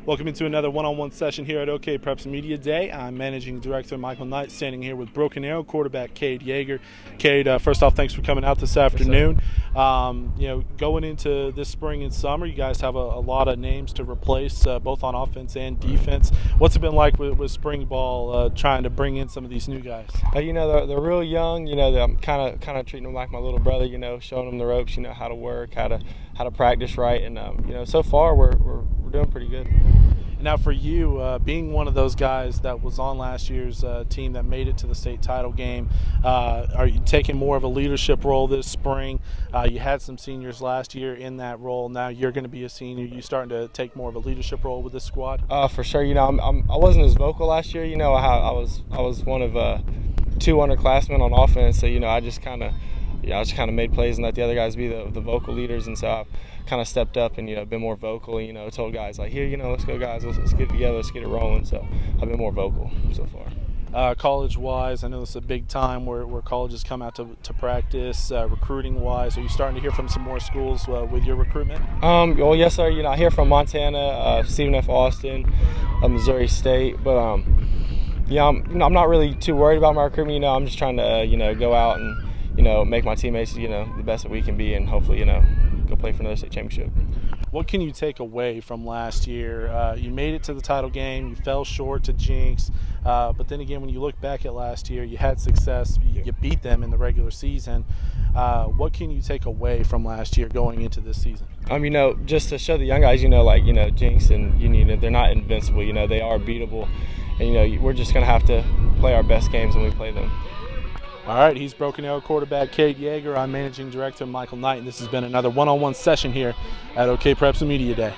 Welcome into another one-on-one session here at OK Preps Media Day. I'm Managing Director Michael Knight, standing here with Broken Arrow quarterback Cade Yeager. Cade, first off, thanks for coming out this afternoon. Going into this spring and summer, you guys have a lot of names to replace, both on offense and defense. What's it been like with spring ball, trying to bring in some of these new guys? They're real young. I'm kind of treating them like my little brother. Showing them the ropes. How to work, how to practice right, and so far we're doing pretty good. Now for you, being one of those guys that was on last year's team that made it to the state title game, are you taking more of a leadership role this spring? You had some seniors last year in that role. Now you're going to be a senior. You starting to take more of a leadership role with this squad? For sure. I wasn't as vocal last year. I was one of two underclassmen on offense, so I just kind of made plays and let the other guys be the vocal leaders, and so I kind of stepped up and been more vocal. Told guys like, here, let's go, guys, let's get it together, let's get it rolling. So I've been more vocal so far. College-wise, I know this is a big time where colleges come out to practice. Recruiting-wise, are you starting to hear from some more schools with your recruitment? Well, yes, sir. I hear from Montana, Stephen F. Austin, Missouri State, but I'm not really too worried about my recruitment. I'm just trying to go out and make my teammates the best that we can be, and hopefully go play for another state championship. What can you take away from last year? You made it to the title game. You fell short to Jinx. But then again, when you look back at last year, you had success. You beat them in the regular season. What can you take away from last year going into this season? Just to show the young guys, Jinx and Union, they're not invincible. They are beatable. And, we're just going to have to play our best games when we play them. All right, he's Broken Arrow quarterback Cade Yeager. I'm Managing Director Michael Knight, and this has been another one-on-one session here at OK Preps Media Day.